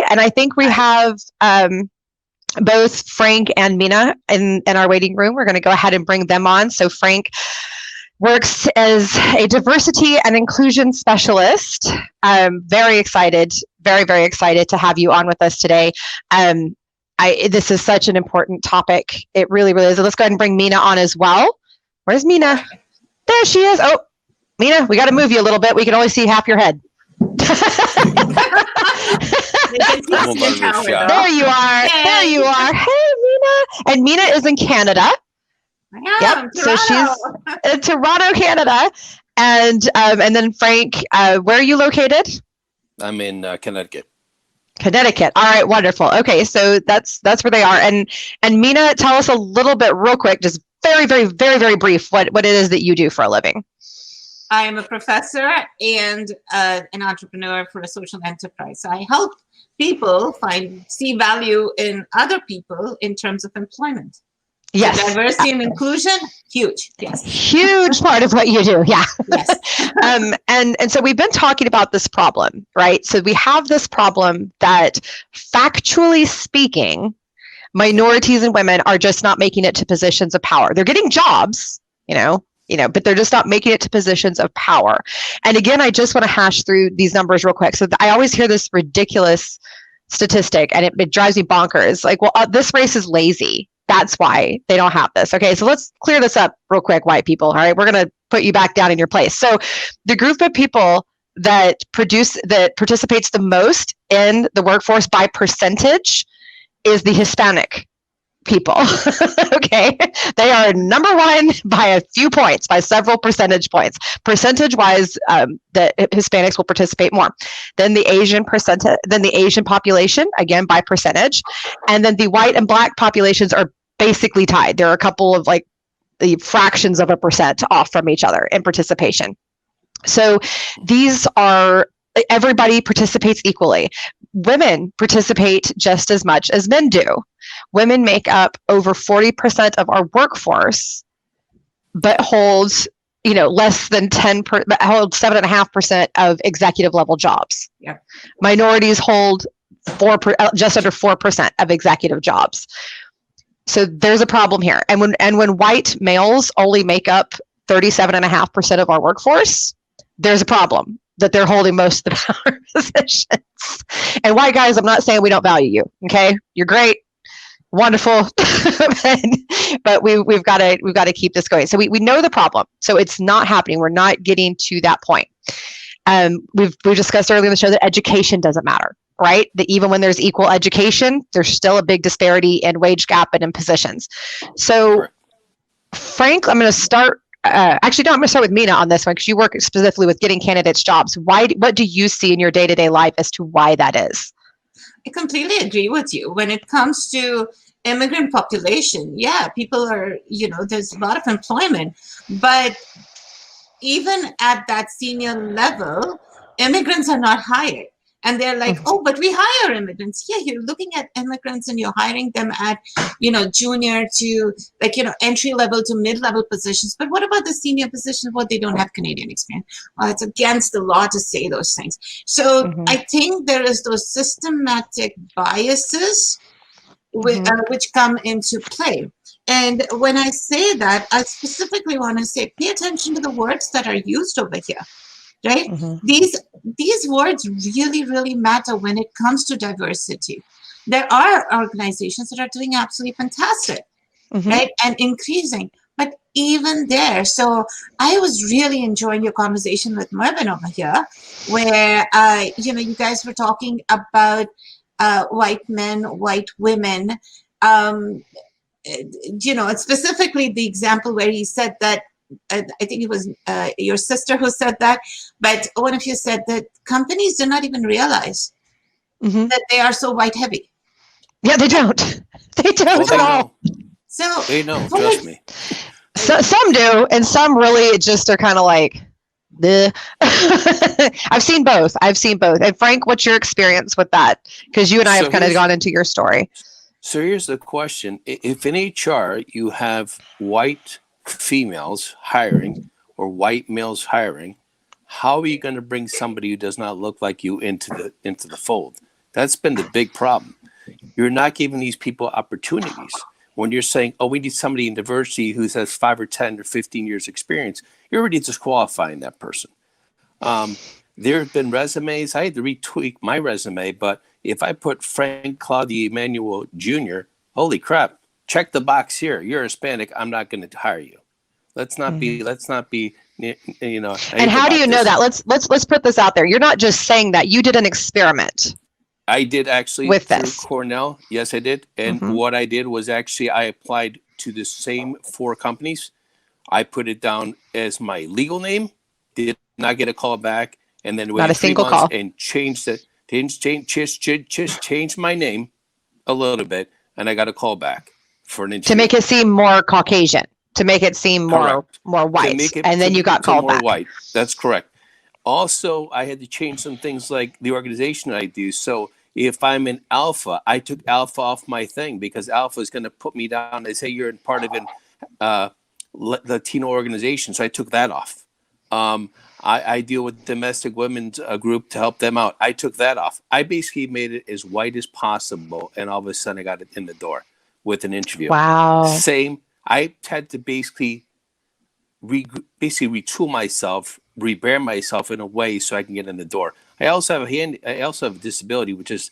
And I think we have both Frank and Meena in our waiting room. We're going to go ahead and bring them on. So Frank works as a diversity and inclusion specialist. I'm very excited, very excited to have you on with us today. This is such an important topic. It really is. Let's go ahead and bring Meena on as well. Where's Meena? There she is. Oh, Meena, we got to move you a little bit. We can only see half your head. There you are. Hey. There you are. Hey, Meena. And Meena is in Canada. Yep. So she's in Toronto, Canada. And then Frank, where are you located? I'm in Connecticut. Connecticut. All right, wonderful. Okay, so that's where they are. And Meena, tell us a little bit real quick, just very brief, what it is that you do for a living. I am a professor and an entrepreneur for a social enterprise. So I help people see value in other people in terms of employment. Yes. So diversity and inclusion, huge. Yes. Huge part of what you do. Yeah. Yes. And so we've been talking about this problem, right? So we have this problem that, factually speaking, minorities and women are just not making it to positions of power. They're getting jobs, but they're just not making it to positions of power. And again, I just want to hash through these numbers real quick. So I always hear this ridiculous statistic and it drives me bonkers. Like, well, this race is lazy. That's why they don't have this. Okay, so let's clear this up real quick, white people. All right, we're going to put you back down in your place. So the group of people that participates the most in the workforce by percentage is the Hispanic people. Okay, they are number one by a few points, by several percentage points. Percentage wise, the Hispanics will participate more than the Asian population, again by percentage, and then the white and black populations are basically tied. There are a couple of like the fractions of a percent off from each other in participation. So these are, everybody participates equally. Women participate just as much as men do. Women make up over 40% of our workforce, but holds, less than 7.5% of executive level jobs. Yep. Minorities hold just under 4% of executive jobs. So there's a problem here. And when white males only make up 37.5% of our workforce, there's a problem that they're holding most of the power positions. And white guys, I'm not saying we don't value you. Okay, you're great, wonderful, but we've got to keep this going. So we know the problem. So it's not happening. We're not getting to that point. We've discussed earlier in the show that education doesn't matter, right? That even when there's equal education, there's still a big disparity in wage gap and in positions. So, Frank, I'm going to start. I'm going to start with Meena on this one because you work specifically with getting candidates jobs. What do you see in your day-to-day life as to why that is? I completely agree with you. When it comes to immigrant population, yeah, people are, there's a lot of employment, but even at that senior level, immigrants are not hired. And they're like, oh, but we hire immigrants. Yeah, you're looking at immigrants and you're hiring them at, junior to entry level to mid-level positions. But what about the senior positions? Well, they don't have Canadian experience. Well, it's against the law to say those things. So I think there is those systematic biases which come into play. And when I say that, I specifically want to say, pay attention to the words that are used over here. Right? These words really matter when it comes to diversity. There are organizations that are doing absolutely fantastic, right? And increasing, but even there. So I was really enjoying your conversation with Mervyn over here, where you guys were talking about white men, white women. Specifically the example where he said that. I think it was your sister who said that, but one of you said that companies do not even realize that they are so white heavy. Yeah, they don't. They don't at all. So they know, trust me. So, some do, and some really just are kind of like, I've seen both. And Frank, what's your experience with that? Because you and I have kind of gone into your story. So here's the question. If in HR you have white females hiring or white males hiring, how are you going to bring somebody who does not look like you into the fold? That's been the big problem. You're not giving these people opportunities. When you're saying, oh, we need somebody in diversity who has 5 or 10 or 15 years experience, you're already disqualifying that person. There have been resumes. I had to retweak my resume, but if I put Frank Claudia Emmanuel Jr., holy crap, check the box here. You're Hispanic. I'm not going to hire you. Let's not be, you know. And how do you know that? Let's put this out there. You're not just saying that. You did an experiment. I did actually with through this. Cornell. Yes, I did. And what I did was actually I applied to the same 4 companies. I put it down as my legal name, did not get a call back, and then Not a single call. and changed it, changed my name a little bit, and I got a call back for an interview. To make it seem more Caucasian, to make it seem Correct. more white, and then you got called back. White. That's correct. Also, I had to change some things like the organization I do. So if I'm an alpha, I took alpha off my thing because alpha is going to put me down. They say you're part of an Latino organization, so I took that off. I deal with domestic women's group to help them out. I took that off. I basically made it as white as possible, and all of a sudden I got it in the door with an interview. Wow. Same. I had to basically retool myself, rebrand myself in a way so I can get in the door. I also have a disability, which is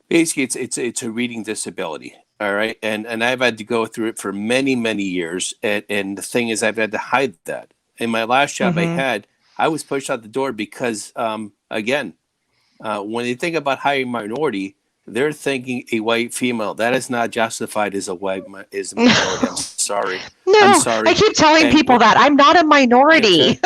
basically it's a reading disability. All right. And I've had to go through it for many, many years. And the thing is, I've had to hide that. In my last job I was pushed out the door because, again, when they think about hiring minority, they're thinking a white female. That is not justified as a minority. I'm sorry. No, I'm sorry. I keep telling people that I'm not a minority.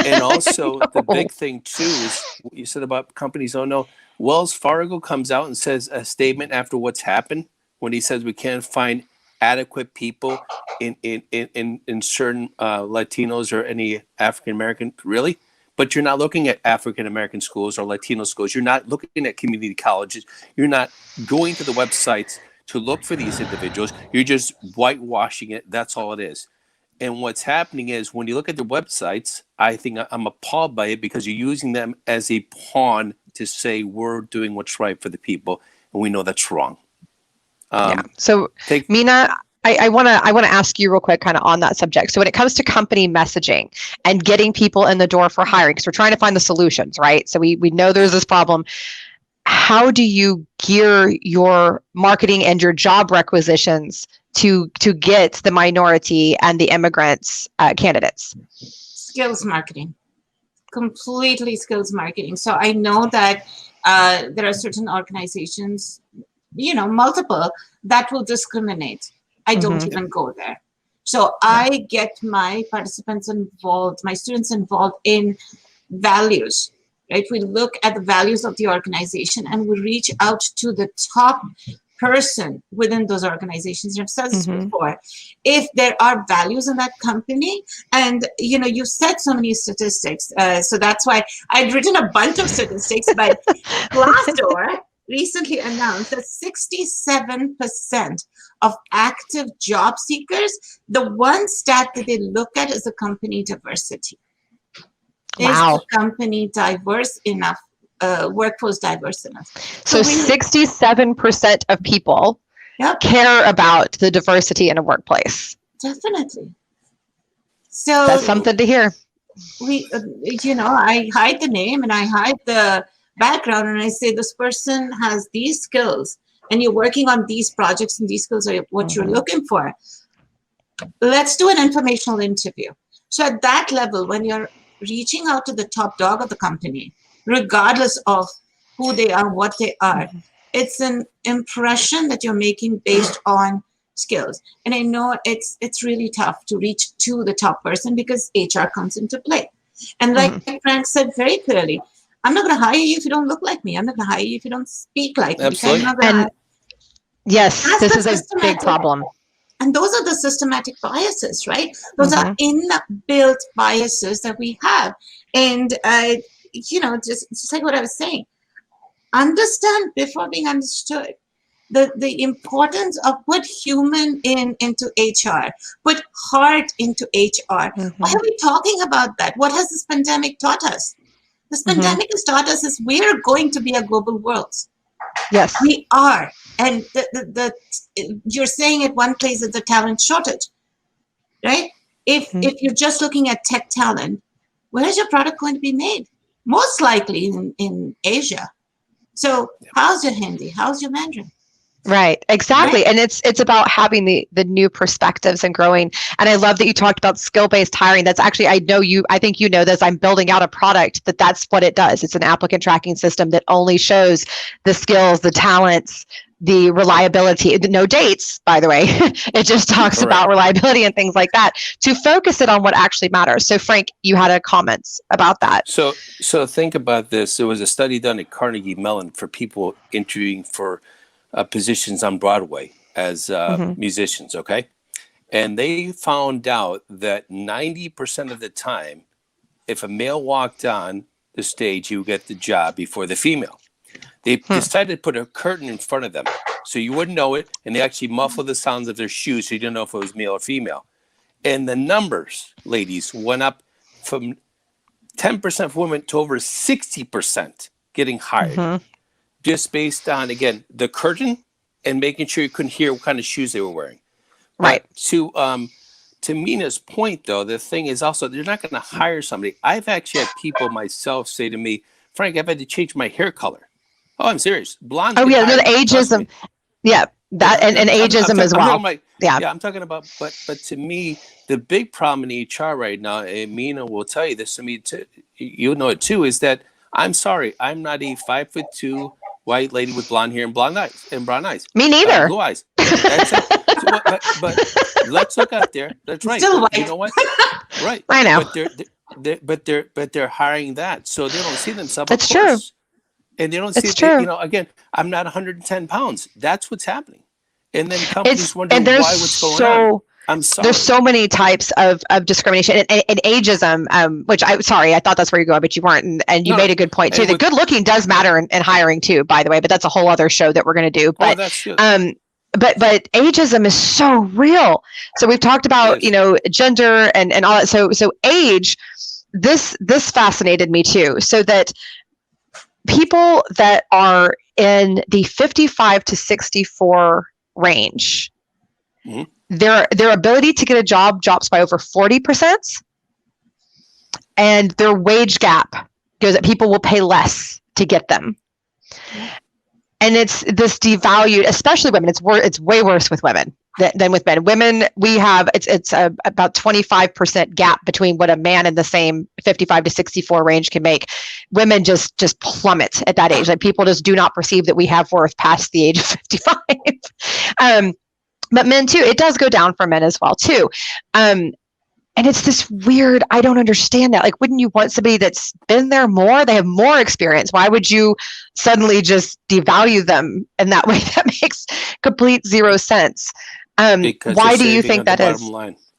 And also the big thing too is what you said about companies don't know. Wells Fargo comes out and says a statement after what's happened when he says we can't find adequate people in certain Latinos or any African American. Really? But you're not looking at African American schools or Latino schools. You're not looking at community colleges. You're not going to the websites to look for these individuals. You're just whitewashing it. That's all it is. And what's happening is when you look at the websites, I think I'm appalled by it because you're using them as a pawn to say we're doing what's right for the people, and we know that's wrong. So, Meena, I want to ask you real quick kind of on that subject. So when it comes to company messaging and getting people in the door for hiring, because we're trying to find the solutions, right? So we know there's this problem. How do you gear your marketing and your job requisitions to get the minority and the immigrants candidates? Skills marketing, completely skills marketing. So I know that there are certain organizations, multiple, that will discriminate. I don't even go there. So I get my participants involved, my students involved in values, right? We look at the values of the organization and we reach out to the top person within those organizations. I've said this before. If there are values in that company, and you said so many statistics, so that's why I'd written a bunch of statistics, but Glassdoor recently announced that 67% of active job seekers, the one stat that they look at is the company diversity. Wow. Is the company diverse enough, workforce diverse enough? So 67% of people care about the diversity in a workplace. Definitely. So that's something to hear. We, I hide the name and I hide the background and I say this person has these skills and you're working on these projects and these skills are what you're looking for. Let's do an informational interview. So at that level, when you're reaching out to the top dog of the company, regardless of who they are, what they are, it's an impression that you're making based on skills. And I know it's really tough to reach to the top person because HR comes into play. And like Frank said very clearly, I'm not going to hire you if you don't look like me. I'm not going to hire you if you don't speak like me. Absolutely. Yes, this is a big problem. And those are the systematic biases, right? Those are inbuilt biases that we have. And, just like what I was saying, understand before being understood. The importance of put human into HR, put heart into HR. Why are we talking about that? What has this pandemic taught us? This pandemic has taught us is we are going to be a global world. Yes. We are. And you're saying at one place it's a talent shortage, right? If you're just looking at tech talent, where is your product going to be made? Most likely in Asia. So how's your Hindi? How's your Mandarin? Right, exactly. Right. And it's about having the new perspectives and growing. And I love that you talked about skill-based hiring. That's actually, I think you know this, I'm building out a product that's what it does. It's an applicant tracking system that only shows the skills, the talents, the reliability, no dates, by the way. It just talks about reliability and things like that to focus it on what actually matters. So Frank, you had a comment about that. So think about this. There was a study done at Carnegie Mellon for people interviewing for positions on Broadway as musicians, okay? And they found out that 90% of the time, if a male walked on the stage, he would get the job before the female. They decided to put a curtain in front of them so you wouldn't know it, and they actually muffled the sounds of their shoes so you didn't know if it was male or female. And the numbers, ladies, went up from 10% for women to over 60% getting hired. Just based on, again, the curtain and making sure you couldn't hear what kind of shoes they were wearing. Right. But to Meena's point, though, the thing is also they're not going to hire somebody. I've actually had people myself say to me, Frank, I've had to change my hair color. Oh, I'm serious. Blonde. Oh, yeah, the ageism. Yeah, that and ageism as well. I'm talking about, but to me, the big problem in HR right now, and Meena will tell you this to me, you know it too, is that I'm sorry, I'm not a 5'2" white lady with blonde hair and brown eyes. Me neither. Blue eyes. That's it. But let's look out there. That's right. Still white. You know what? Right. I know. But they're hiring that, so they don't see themselves. That's true. And they don't see it. You know, again, I'm not 110 pounds. That's what's happening. And then companies wonder why what's going on. I'm sorry. There's so many types of discrimination and ageism, which I thought that's where you're going, but you weren't. And you made a good point too. The good looking does matter in hiring too, by the way, but that's a whole other show that we're going to do. But, that's good. But ageism is so real. So we've talked about, gender and all that. So age, this fascinated me too. So that people that are in the 55 to 64 range, their ability to get a job drops by over 40%, and their wage gap goes up. People will pay less to get them. And it's this devalued, especially women. It's way worse with women than with men. Women, we have it's about 25% gap between what a man in the same 55 to 64 range can make. Women just plummet at that age. Like people just do not perceive that we have worth past the age of 55. But men too, it does go down for men as well too. And it's this weird, I don't understand that. Like, wouldn't you want somebody that's been there more? They have more experience. Why would you suddenly just devalue them in that way? That makes complete zero sense. Why do you think that is?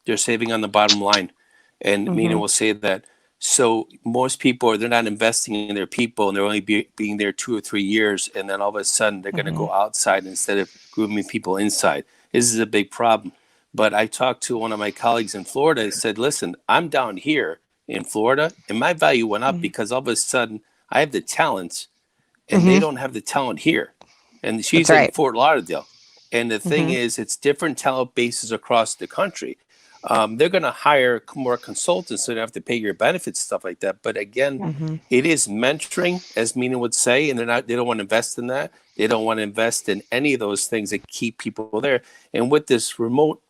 They're saving on the bottom line. And Meena will say that. So most people, they're not investing in their people, and they're only being there 2 or 3 years. And then all of a sudden, they're going to go outside instead of grooming people inside. This is a big problem. But I talked to one of my colleagues in Florida and said, listen, I'm down here in Florida, and my value went up because all of a sudden I have the talents, and they don't have the talent here. And she's in Fort Lauderdale. And the thing is, it's different talent bases across the country. They're going to hire more consultants, so they don't have to pay your benefits, stuff like that. But again, it is mentoring, as Meena would say, and they don't want to invest in that. They don't want to invest in any of those things that keep people there. And with this remote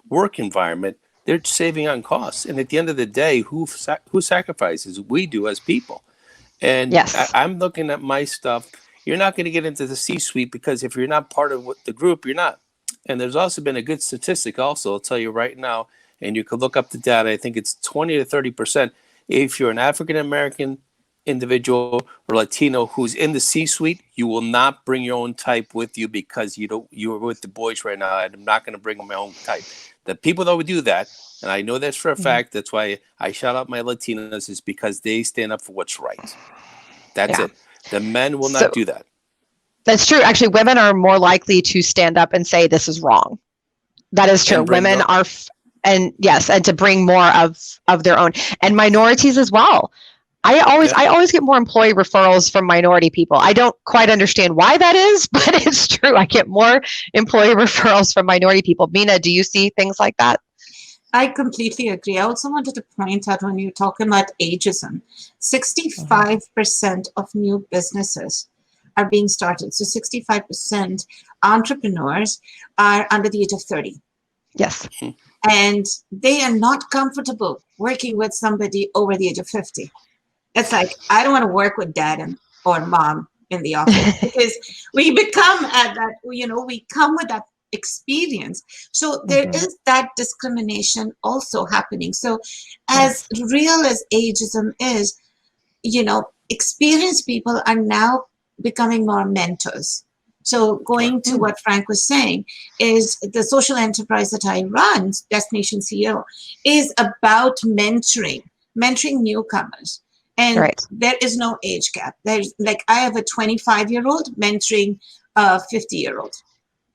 work environment, they're saving on costs. And at the end of the day, who sacrifices? We do as people. And I'm looking at my stuff. You're not going to get into the C-suite because if you're not part of the group, you're not. And there's also been a good statistic also, I'll tell you right now, and you could look up the data. I think it's 20 to 30%. If you're an African-American individual or Latino who's in the C-suite, you will not bring your own type with you because you're with the boys right now, and I'm not going to bring my own type. The people that would do that, and I know that's for a fact, that's why I shout out my Latinas, is because they stand up for what's right. That's it. The men will not do that. That's true. Actually, women are more likely to stand up and say this is wrong. That is true. Women are, and to bring more of their own, and minorities as well. I always get more employee referrals from minority people. I don't quite understand why that is, but it's true. I get more employee referrals from minority people. Meena, do you see things like that? I completely agree. I also wanted to point out, when you're talking about ageism, 65% of new businesses are being started. So 65% entrepreneurs are under the age of 30. Yes. And they are not comfortable working with somebody over the age of 50. It's like, I don't want to work with dad or mom in the office, because we become at that, we come with that experience. So there is that discrimination also happening. So as real as ageism is, experienced people are now becoming more mentors. So going to what Frank was saying, is the social enterprise that I run, Destination CEO, is about mentoring newcomers. And there is no age gap. There's I have a 25-year-old mentoring a 50-year-old,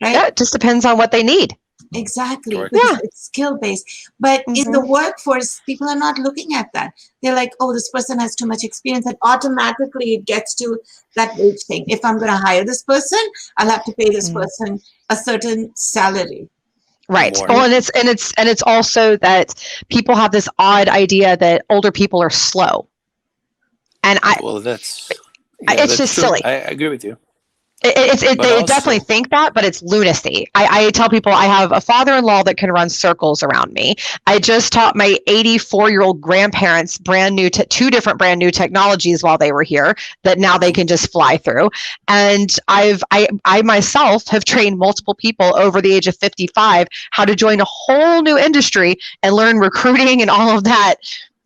right? Yeah, it just depends on what they need. Exactly. Because it's skill-based. But in the workforce, people are not looking at that. They're like, oh, this person has too much experience. And automatically it gets to that age thing. If I'm going to hire this person, I'll have to pay this person a certain salary. Right. Well, and it's also that people have this odd idea that older people are slow. And it's just true. silly. I agree with you. They definitely think that, but it's lunacy. I tell people I have a father-in-law that can run circles around me. I just taught my 84-year-old grandparents two different brand new technologies while they were here that now they can just fly through. And I myself have trained multiple people over the age of 55 how to join a whole new industry and learn recruiting and all of that.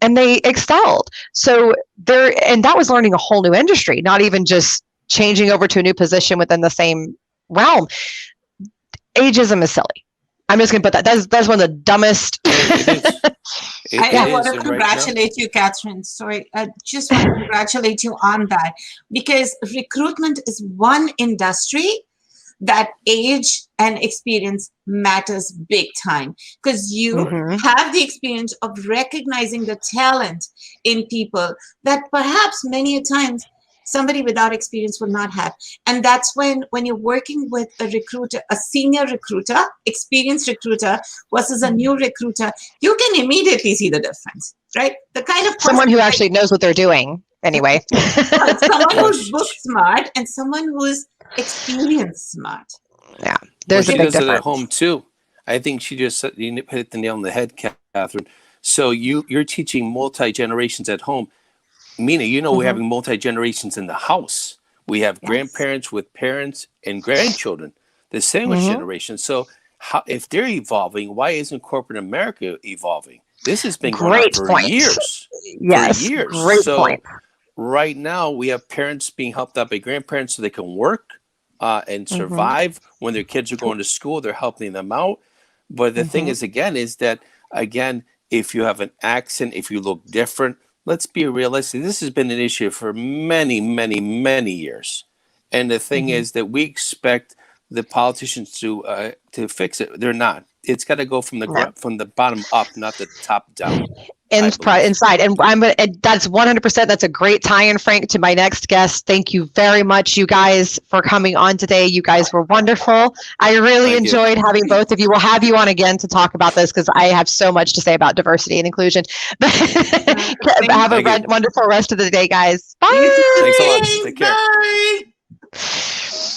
And they excelled. So that was learning a whole new industry, not even just changing over to a new position within the same realm. Ageism is silly. I'm just going to put that. That's one of the dumbest. I want to congratulate you, Catherine. Sorry, I just want to congratulate you on that, because recruitment is one industry that age and experience matters big time, because you have the experience of recognizing the talent in people that perhaps many a times somebody without experience will not have. And that's when you're working with a recruiter, a senior recruiter, experienced recruiter versus a new recruiter, you can immediately see the difference, right? The kind of someone who actually knows what they're doing anyway. Someone who's book smart and someone who's experience smart. Yeah, there's a big difference. At home too. I think you hit the nail on the head, Catherine. So you're teaching multi-generations at home. Meena, we're having multi-generations in the house. We have grandparents with parents and grandchildren, the sandwich generation. So if they're evolving, why isn't corporate America evolving? This has been going on for years. Yes, for years. Great point. Right now, we have parents being helped out by grandparents so they can work and survive. When their kids are going to school, they're helping them out. But the thing is that, if you have an accent, if you look different, let's be realistic. This has been an issue for many, many, many years. And the thing is that we expect the politicians to fix it. They're not. It's got to go from the bottom up, not the top down. Inside. And that's 100%. That's a great tie-in, Frank, to my next guest. Thank you very much, you guys, for coming on today. You guys were wonderful. I really enjoyed having both of you. We'll have you on again to talk about this, because I have so much to say about diversity and inclusion. Have a wonderful rest of the day, guys. Bye. Thanks a lot. Take care. Bye.